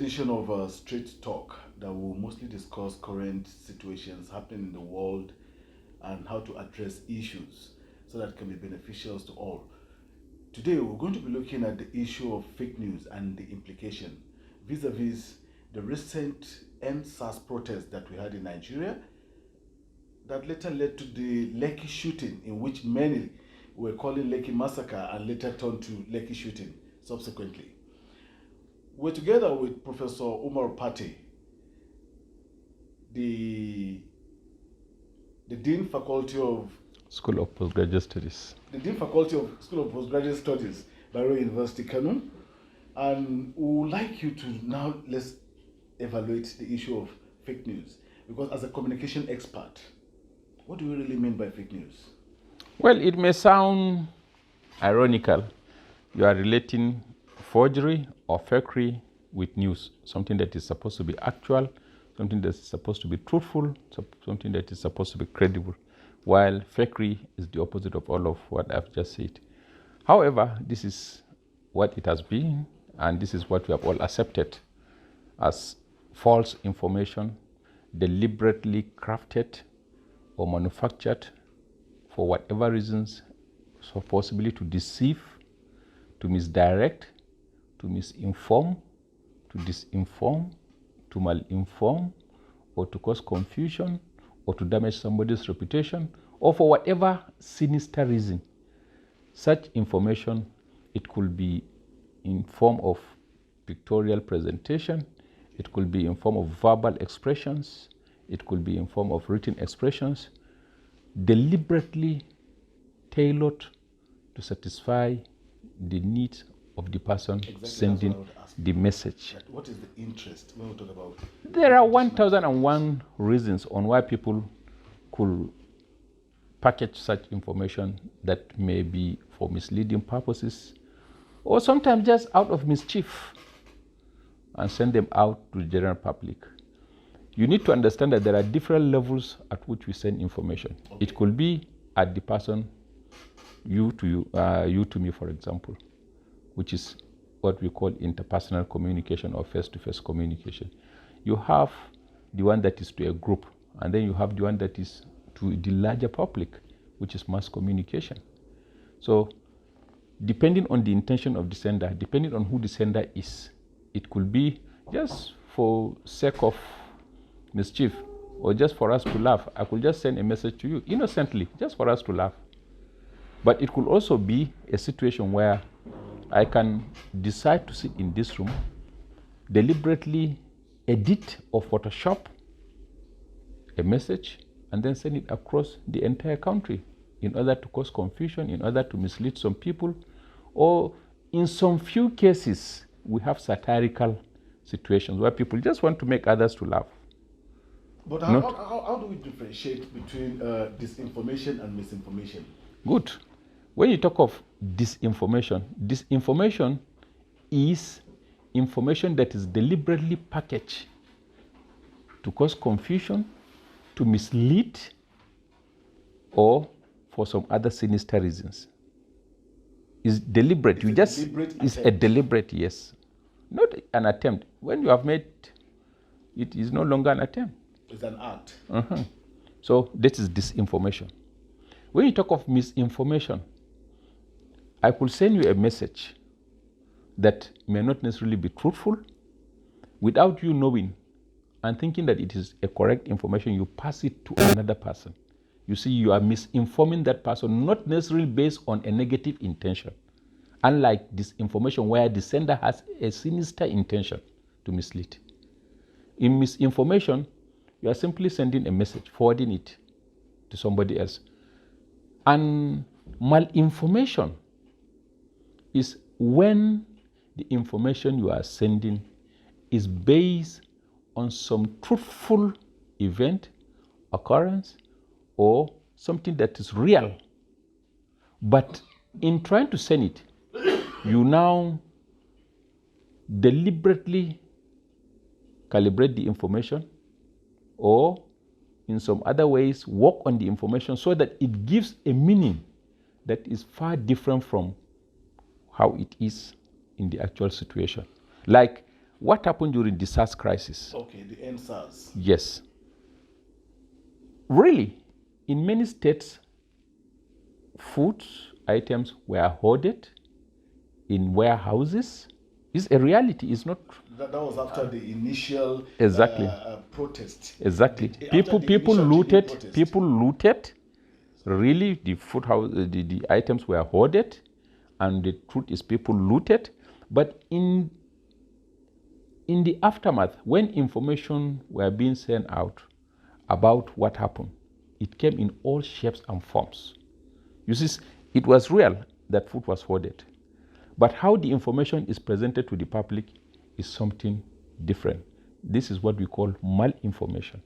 edition of Straight Talk that will mostly discuss current situations happening in the world and how to address issues so that it can be beneficial to all. Today, we're going to be looking at the issue of fake news and the implication vis-a-vis the recent end-SARS protest that we had in Nigeria that later led to the Lekki shooting, in which many were calling Lekki massacre and later turned to Lekki shooting subsequently. We're together with Professor Umar Pate, the Dean Faculty of School of Postgraduate Studies. The Dean Faculty of School of Postgraduate Studies, Bayero University, Kano. And we would like you to now let's evaluate the issue of fake news. Because as a communication expert, what do you really mean by fake news? Well, it may sound ironical. You are relating forgery or fakery with news, something that is supposed to be actual, something that is supposed to be truthful, something that is supposed to be credible, while fakery is the opposite of all of what I've just said. However, this is what it has been, and this is what we have all accepted as false information, deliberately crafted or manufactured for whatever reasons, so possibly to deceive, to misdirect, to misinform, to disinform, to malinform, or to cause confusion, or to damage somebody's reputation, or for whatever sinister reason. Such information, it could be in form of pictorial presentation, it could be in form of verbal expressions, it could be in form of written expressions, deliberately tailored to satisfy the needs of the person sending the message. What is the interest when we talk about? There are 1001 reasons on why people could package such information that may be for misleading purposes or sometimes just out of mischief and send them out to the general public. You need to understand that there are different levels at which we send information. Okay. It could be at the person, you to me, for example, which is what we call interpersonal communication or face-to-face communication. You have the one that is to a group, and then you have the one that is to the larger public, which is mass communication. So, depending on the intention of the sender, depending on who the sender is, it could be just for sake of mischief or just for us to laugh. I could just send a message to you innocently, just for us to laugh. But it could also be a situation where I can decide to sit in this room, deliberately edit or Photoshop a message, and then send it across the entire country in order to cause confusion, in order to mislead some people, or in some few cases, we have satirical situations where people just want to make others to laugh. But how do we differentiate between disinformation and misinformation? Good. When you talk of disinformation is information that is deliberately packaged to cause confusion, to mislead, or for some other sinister reasons. It's deliberate. It's a deliberate, yes. Not an attempt. When you have made it is no longer an attempt. It's an act. So this is disinformation. When you talk of misinformation, I could send you a message that may not necessarily be truthful without you knowing and thinking that it is a correct information. You pass it to another person. You see, you are misinforming that person, not necessarily based on a negative intention. Unlike disinformation, where the sender has a sinister intention to mislead. In misinformation, you are simply sending a message, forwarding it to somebody else. And malinformation is when the information you are sending is based on some truthful event, occurrence, or something that is real. But in trying to send it, you now deliberately calibrate the information or in some other ways work on the information so that it gives a meaning that is far different from how it is in the actual situation. Like what happened during the SARS crisis. Okay, the NSAS. Yes. Really, in many states, food items were hoarded in warehouses. It's a reality. It's not. That was after the initial Exactly. Protest. Exactly. After the People initial looted. protest. People looted. Really, the food house, the items were hoarded, and the truth is, people looted. But in the aftermath, when information were being sent out about what happened, it came in all shapes and forms. You see, it was real that food was hoarded. But how the information is presented to the public is something different. This is what we call malinformation.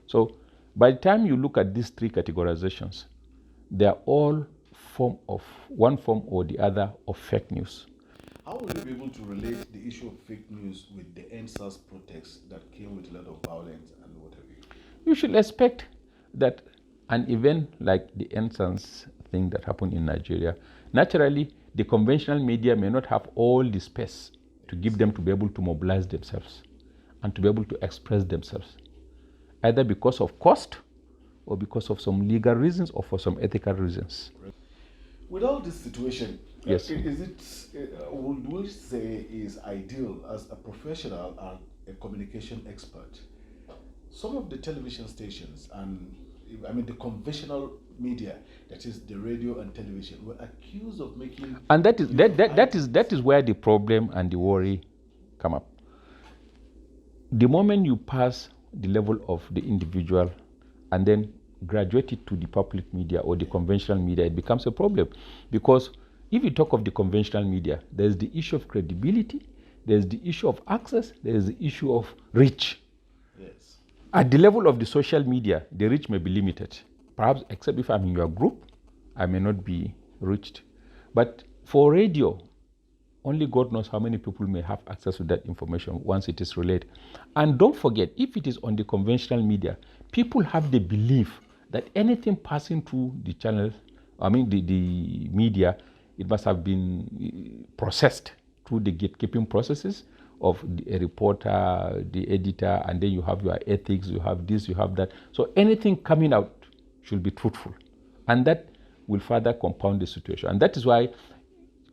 So by the time you look at these three categorizations, they are all one form or the other of fake news. How will you be able to relate the issue of fake news with the NSAS protests that came with a lot of violence and what have you? You should expect that an event like the NSAS thing that happened in Nigeria, naturally, the conventional media may not have all the space to give them to be able to mobilize themselves and to be able to express themselves, either because of cost or because of some legal reasons or for some ethical reasons. With all this situation, Yes. would we say is ideal as a professional and a communication expert? Some of the television stations and the conventional media, that is the radio and television, were accused of making. And that is where the problem and the worry come up. The moment you pass the level of the individual and then graduate it to the public media or the conventional media, it becomes a problem. Because if you talk of the conventional media, there's the issue of credibility, there's the issue of access, there's the issue of reach. Yes. At the level of the social media, the reach may be limited. Perhaps, except if I'm in your group, I may not be reached. But for radio, only God knows how many people may have access to that information once it is relayed. And don't forget, if it is on the conventional media, people have the belief that anything passing through the channel, the media, it must have been processed through the gatekeeping processes of a reporter, the editor, and then you have your ethics, you have this, you have that. So anything coming out should be truthful. And that will further compound the situation. And that is why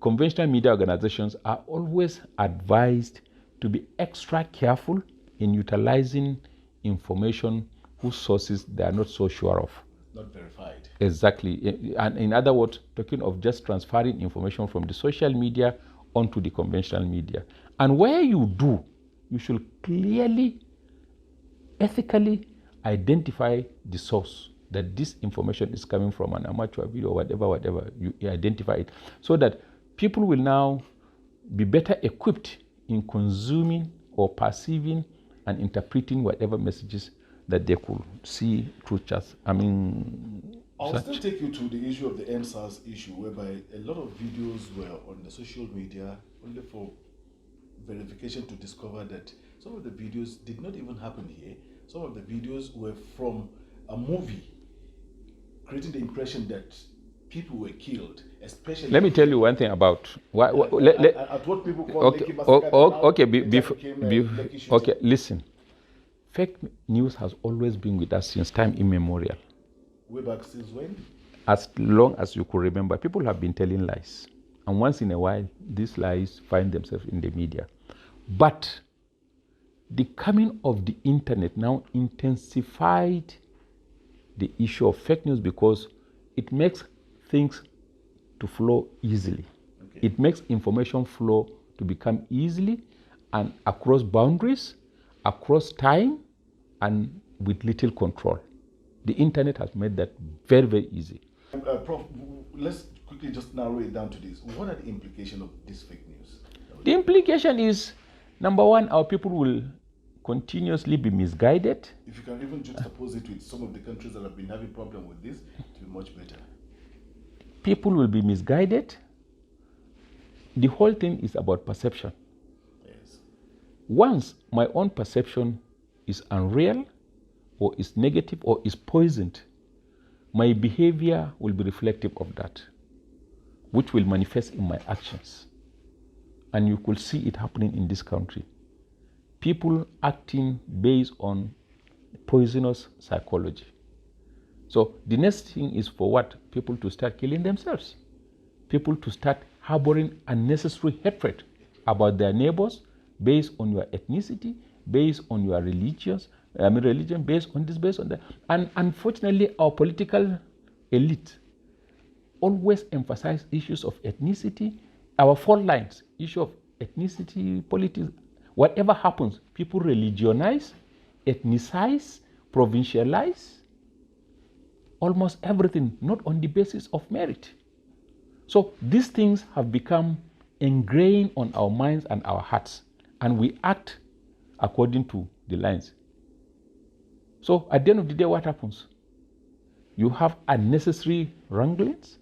conventional media organizations are always advised to be extra careful in utilizing information whose sources they are not so sure of. Not verified. Exactly. And in other words, talking of just transferring information from the social media onto the conventional media. And where you do, you should clearly, ethically identify the source, that this information is coming from an amateur video or whatever, you identify it, so that people will now be better equipped in consuming or perceiving and interpreting whatever messages that they could see through chats. I'll still take you to the issue of the NSAS issue, whereby a lot of videos were on the social media only for verification to discover that some of the videos did not even happen here. Some of the videos were from a movie, creating the impression that people were killed, especially. Let me tell you one thing about at what people call Lekki Massacre. Okay, listen. Fake news has always been with us since time immemorial. Way back since when? As long as you could remember, people have been telling lies. And once in a while, these lies find themselves in the media. But the coming of the internet now intensified the issue of fake news because it makes things to flow easily. Okay. It makes information flow to become easily and across boundaries, across time, and with little control. The internet has made that very, very easy. Prof, let's quickly just narrow it down to this. What are the implications of this fake news? The implication is, number one, our people will continuously be misguided. If you can even juxtapose it with some of the countries that have been having problems with this, it will be much better. People will be misguided. The whole thing is about perception. Yes. Once my own perception is unreal or is negative or is poisoned, my behavior will be reflective of that, which will manifest in my actions. And you could see it happening in this country. people acting based on poisonous psychology. So the next thing is for what? People to start killing themselves. People to start harboring unnecessary hatred about their neighbors based on your ethnicity, based on your religion, based on this, based on that. And unfortunately, our political elite always emphasize issues of ethnicity. Our fault lines, issue of ethnicity, politics, whatever happens, people religionize, ethnicize, provincialize, almost everything, not on the basis of merit. So these things have become ingrained on our minds and our hearts, and we act according to the lines. So at the end of the day, what happens? You have unnecessary wranglings,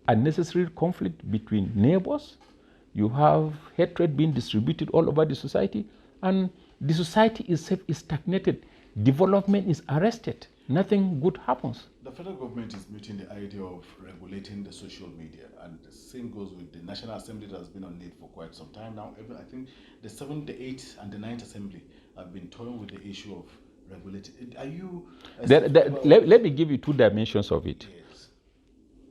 unnecessary conflict between neighbors, you have hatred being distributed all over the society, and the society itself is stagnated. Development is arrested. Nothing good happens. The federal government is meeting the idea of regulating the social media, and the same goes with the National Assembly that has been on lead for quite some time now. Even I think the 7th, the 8th, and the 9th Assembly have been toying with the issue of regulating. Are you... Let me give you two dimensions of it. Yes.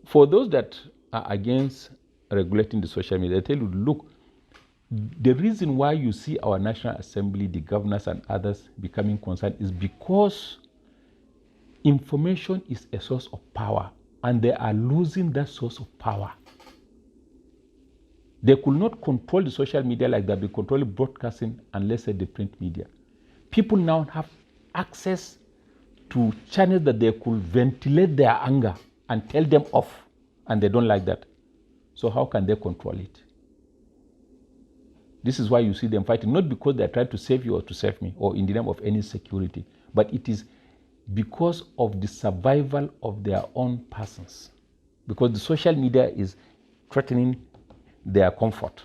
For those that are against regulating the social media, they tell you, look, the reason why you see our National Assembly, the governors and others becoming concerned is because information is a source of power, and they are losing that source of power. They could not control the social media like they've been controlling broadcasting and, let's say, the print media. People now have access to channels that they could ventilate their anger and tell them off, and they don't like that. So how can they control it? This is why you see them fighting, not because they're trying to save you or to save me or in the name of any security, but it is because of the survival of their own persons. Because the social media is threatening their comfort.